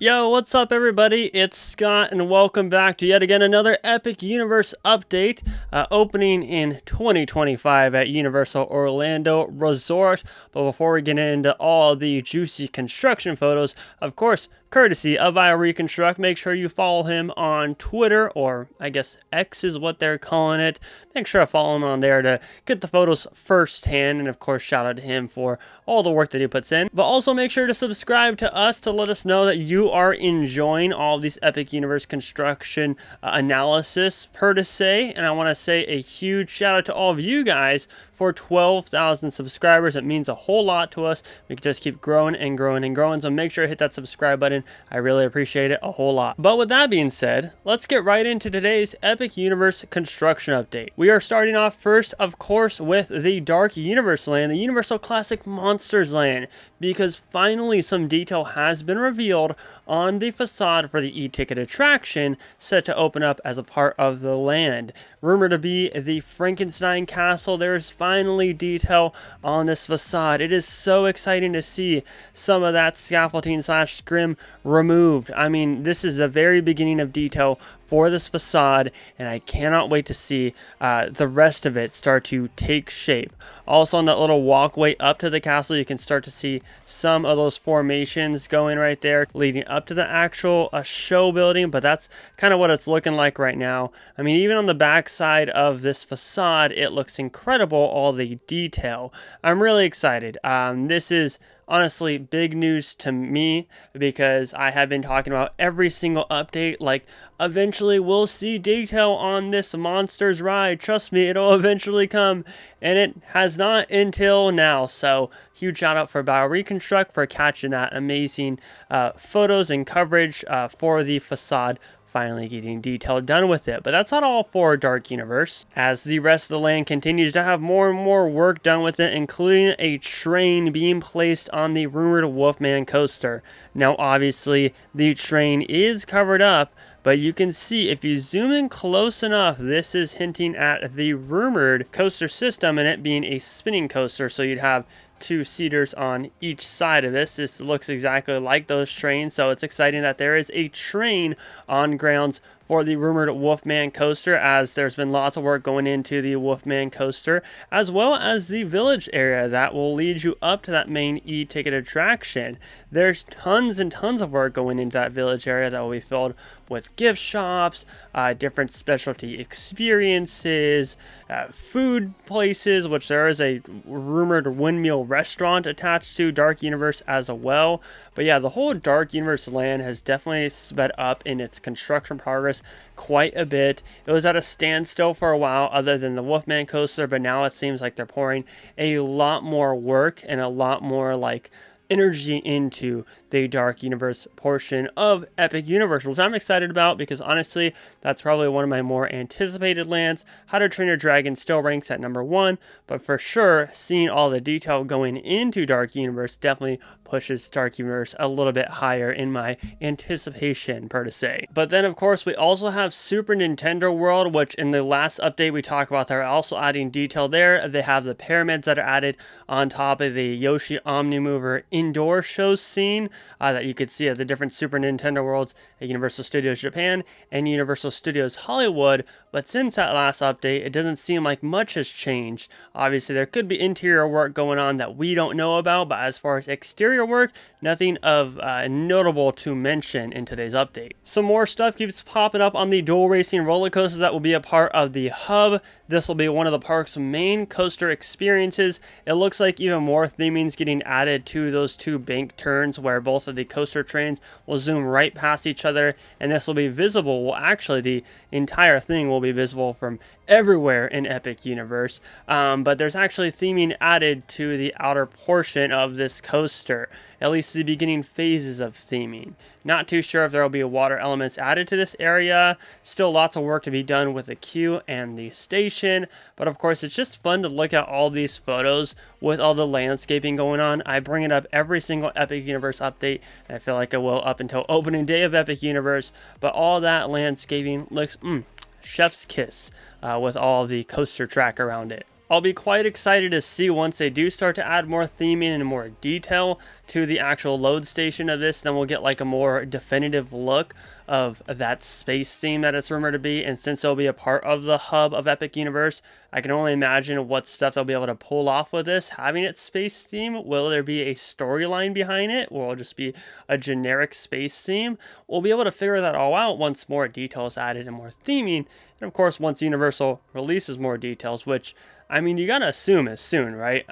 Yo, what's up everybody? It's Scott and welcome back to yet again another Epic Universe update opening in 2025 at Universal Orlando Resort. But before we get into all the juicy construction photos, of course, courtesy of Reconstruct, make sure you follow him on Twitter, or I guess X is what they're calling it. Make sure to follow him on there to get the photos firsthand, and of course shout out to him for all the work that he puts in. But also make sure to subscribe to us to let us know that you are enjoying all of these Epic Universe construction analysis per se. And I want to say a huge shout out to all of you guys for 12,000 subscribers. It means a whole lot to us. We can just keep growing and growing and growing. So make sure to hit that subscribe button. I really appreciate it a whole lot. But with that being said, let's get right into today's Epic Universe construction update. We are starting off first, of course, with the Dark Universe land, the Universal Classic Monsters land, because finally some detail has been revealed on the facade for the e-ticket attraction set to open up as a part of the land. Rumored to be the Frankenstein Castle, there's finally detail on this facade. It is so exciting to see some of that scaffolding slash scrim removed. I mean, this is the very beginning of detail for this facade, and I cannot wait to see the rest of it start to take shape. Also on that little walkway up to the castle, you can start to see some of those formations going right there leading up to the actual show building, but that's kind of what it's looking like right now. I mean, even on the back side of this facade, it looks incredible, all the detail. I'm really excited. This is honestly big news to me because I have been talking about every single update, like eventually we'll see detail on this monsters ride. Trust me, it'll eventually come, and it has not until now. So huge shout out for Reconstruct for catching that amazing photos and coverage for the facade, finally getting detail done with it. But that's not all for Dark Universe, as the rest of the land continues to have more and more work done with it, including a train being placed on the rumored Wolfman coaster. Now obviously the train is covered up, but you can see if you zoom in close enough, this is hinting at the rumored coaster system and it being a spinning coaster. So you'd have two seaters on each side of this. This looks exactly like those trains, so it's exciting that there is a train on grounds for the rumored Wolfman coaster, as there's been lots of work going into the Wolfman coaster, as well as the village area that will lead you up to that main e-ticket attraction. There's tons and tons of work going into that village area that will be filled with gift shops, different specialty experiences, food places, which there is a rumored windmill restaurant attached to Dark Universe as well. But yeah, the whole Dark Universe land has definitely sped up in its construction progress quite a bit. It was at a standstill for a while other than the Wolfman coaster, but now it seems like they're pouring a lot more work and a lot more like energy into the Dark Universe portion of Epic Universe, which I'm excited about because honestly, that's probably one of my more anticipated lands. How to Train Your Dragon still ranks at number 1, but for sure, seeing all the detail going into Dark Universe definitely pushes Dark Universe a little bit higher in my anticipation per se. But then of course we also have Super Nintendo World, which in the last update we talked about, they're also adding detail there. They have the pyramids that are added on top of the Yoshi Omnimover indoor show scene that you could see at the different Super Nintendo Worlds at Universal Studios Japan and Universal Studios Hollywood. But since that last update, it doesn't seem like much has changed. Obviously there could be interior work going on that we don't know about, but as far as exterior work, nothing of notable to mention in today's update. Some more stuff keeps popping up on the dual racing roller coasters that will be a part of the hub. This will be one of the park's main coaster experiences. It looks like even more theming is getting added to those two bank turns where both of the coaster trains will zoom right past each other, and this will be visible. Well, actually the entire thing will be visible from everywhere in Epic Universe, but there's actually theming added to the outer portion of this coaster, at least the beginning phases of theming. Not too sure if there will be water elements added to this area. Still lots of work to be done with the queue and the station, but of course it's just fun to look at all these photos with all the landscaping going on. I bring it up every single Epic Universe update, and I feel like I will up until opening day of Epic Universe, but all that landscaping looks chef's kiss with all of the coaster track around it. I'll be quite excited to see once they do start to add more theming and more detail to the actual load station of this. Then we'll get like a more definitive look of that space theme that it's rumored to be. And since it'll be a part of the hub of Epic Universe, I can only imagine what stuff they'll be able to pull off with this, having its space theme. Will there be a storyline behind it? Will it just be a generic space theme? We'll be able to figure that all out once more detail is added and more theming. And of course, once Universal releases more details, which, I mean, you gotta assume is soon, right?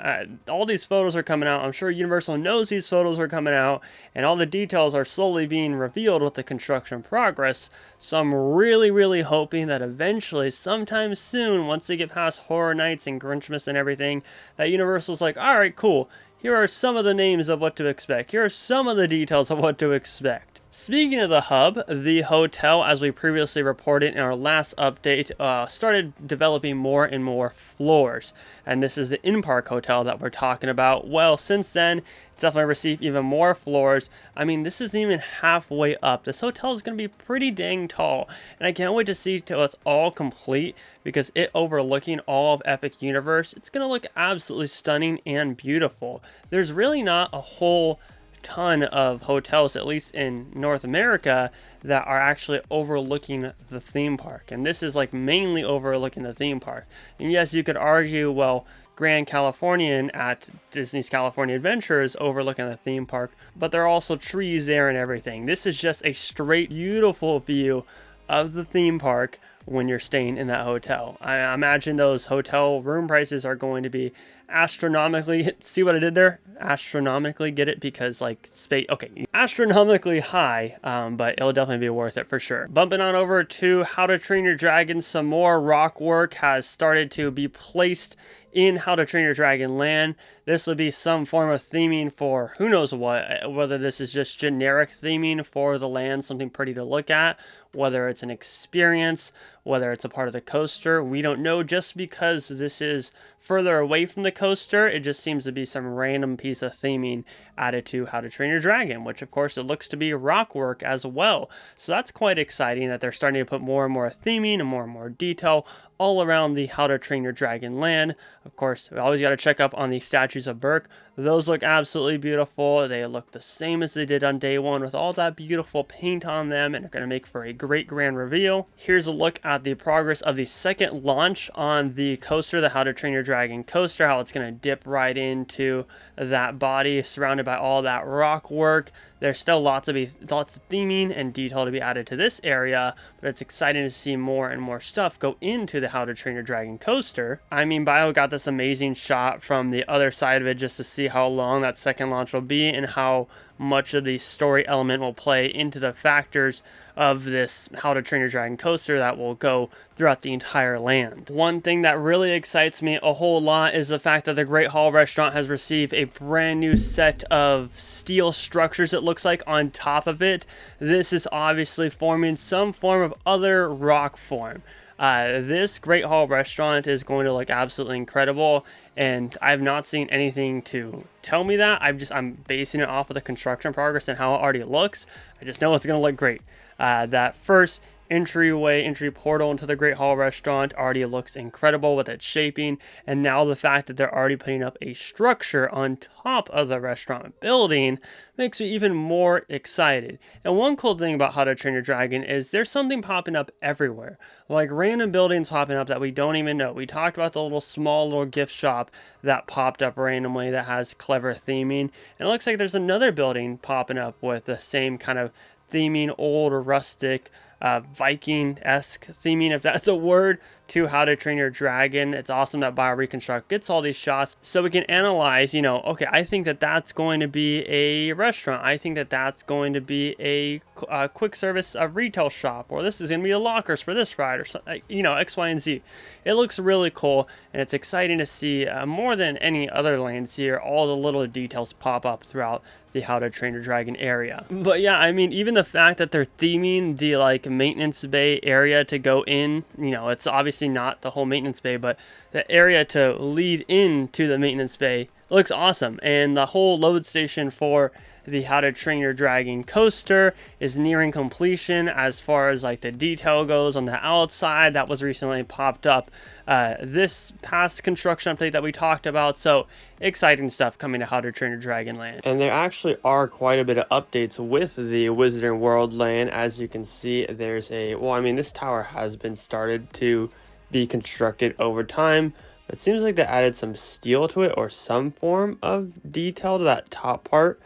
All these photos are coming out. I'm sure Universal knows these photos are coming out, and all the details are slowly being revealed with the construction progress. So I'm really hoping that eventually, sometime soon, once they get past Horror Nights and Grinchmas and everything, that Universal's like, all right, cool. Here are some of the names of what to expect. Here are some of the details of what to expect. Speaking of the hub, the hotel, as we previously reported in our last update, started developing more and more floors. And this is the in-park hotel that we're talking about. Well, since then, it's definitely received even more floors. I mean, this isn't even halfway up. This hotel is going to be pretty dang tall. And I can't wait to see till it's all complete, because it overlooking all of Epic Universe, it's going to look absolutely stunning and beautiful. There's really not a whole ton of hotels, at least in North America, that are actually overlooking the theme park, and this is like mainly overlooking the theme park. And yes, you could argue, well, Grand Californian at Disney's California Adventure is overlooking the theme park, but there are also trees there and everything. This is just a straight beautiful view of the theme park when you're staying in that hotel. I imagine those hotel room prices are going to be astronomically, see what I did there? Astronomically, get it? Because like space, okay, astronomically high, but it'll definitely be worth it for sure. Bumping on over to How to Train Your Dragon, some more rock work has started to be placed in How to Train Your Dragon Land. This will be some form of theming for who knows what, whether this is just generic theming for the land, something pretty to look at, whether it's an experience, whether it's a part of the coaster. We don't know, just because this is further away from the coaster. It just seems to be some random piece of theming added to How to Train Your Dragon, which of course it looks to be rock work as well. So that's quite exciting that they're starting to put more and more theming and more detail all around the How to Train Your Dragon land. Of course, we always got to check up on the statues of Berk. Those look absolutely beautiful. They look the same as they did on day one, with all that beautiful paint on them, and are going to make for a great grand reveal. Here's a look at the progress of the second launch on the coaster, the How to Train Your Dragon coaster, how it's going to dip right into that body surrounded by all that rock work. There's still lots of theming and detail to be added to this area, but it's exciting to see more and more stuff go into the How to Train Your Dragon coaster. I mean, Bio got this amazing shot from the other side of it just to see how long that second launch will be and how much of the story element will play into the factors of this How to Train Your Dragon coaster that will go throughout the entire land. One thing that really excites me a whole lot is the fact that the Great Hall Restaurant has received a brand new set of steel structures, it looks like, on top of it. This is obviously forming some form of other rock form. This Great Hall Restaurant is going to look absolutely incredible, and I've not seen anything to tell me that. I'm basing it off of the construction progress and how it already looks. I just know it's going to look great. That first entry portal into the Great Hall Restaurant already looks incredible with its shaping, and now the fact that they're already putting up a structure on top of the restaurant building makes me even more excited. And one cool thing about How to Train Your Dragon is there's something popping up everywhere, like random buildings popping up that we don't even know. We talked about the small little gift shop that popped up randomly that has clever theming, and it looks like there's another building popping up with the same kind of theming, old or rustic, Viking-esque theming, if that's a word, to How to Train Your Dragon. It's awesome that BioReconstruct gets all these shots so we can analyze, okay, I think that that's going to be a restaurant. I think that that's going to be a quick service retail shop, or this is going to be a lockers for this ride, or something, X, Y, and Z. It looks really cool, and it's exciting to see more than any other lands here, all the little details pop up throughout the How to Train Your Dragon area. But yeah, I mean, even the fact that they're theming the maintenance bay area to go in, it's obviously not the whole maintenance bay, but the area to lead into the maintenance bay looks awesome. And the whole load station for the How to Train Your Dragon coaster is nearing completion as far as like the detail goes on the outside. That was recently popped up this past construction update that we talked about. So exciting stuff coming to How to Train Your Dragon Land. And there actually are quite a bit of updates with the Wizarding World land. As you can see, there's this tower has been started to be constructed over time. It seems like they added some steel to it or some form of detail to that top part.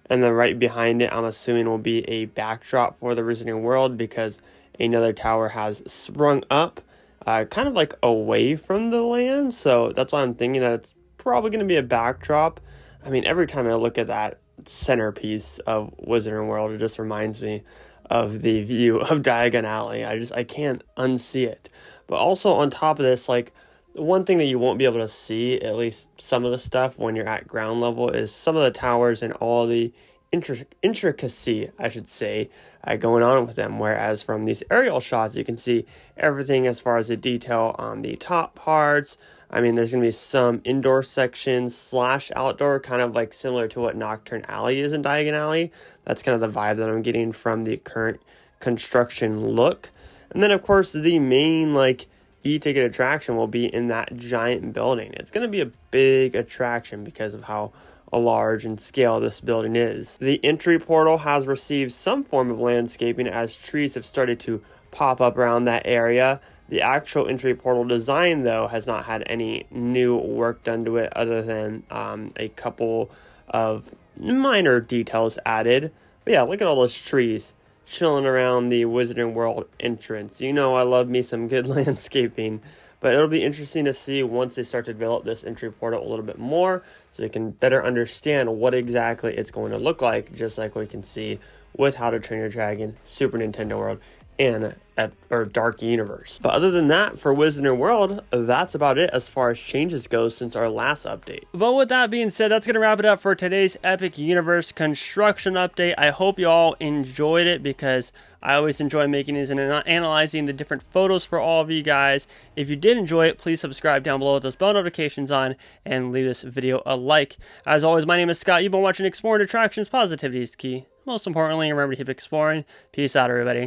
And then right behind it, I'm assuming will be a backdrop for the Wizarding World because another tower has sprung up kind of like away from the land. So that's why I'm thinking that it's probably going to be a backdrop. I mean, every time I look at that centerpiece of Wizarding World, it just reminds me of the view of Diagon Alley. I can't unsee it. But also on top of this, like, one thing that you won't be able to see, at least some of the stuff when you're at ground level, is some of the towers and all the intricacy, I should say, going on with them. Whereas from these aerial shots, you can see everything as far as the detail on the top parts. I mean, there's going to be some indoor sections / outdoor, kind of like similar to what Nocturne Alley is in Diagon Alley. That's kind of the vibe that I'm getting from the current construction look. And then, of course, the main, like, e-ticket attraction will be in that giant building. It's going to be a big attraction because of how large in scale this building is. The entry portal has received some form of landscaping as trees have started to pop up around that area. The actual entry portal design, though, has not had any new work done to it other than a couple of minor details added. But yeah, look at all those trees chilling around the Wizarding World entrance. You know I love me some good landscaping, but it'll be interesting to see once they start to develop this entry portal a little bit more so they can better understand what exactly it's going to look like, just like we can see with How to Train Your Dragon, Super Nintendo World, and Dark Universe. But other than that, for Wizarding World, that's about it as far as changes go since our last update. But with that being said, that's going to wrap it up for today's Epic Universe construction update. I hope you all enjoyed it because I always enjoy making these and analyzing the different photos for all of you guys. If you did enjoy it, please subscribe down below with those bell notifications on and leave this video a like. As always, my name is Scott. You've been watching Exploring Attractions. Positivity is key. Most importantly, remember to keep exploring. Peace out, everybody.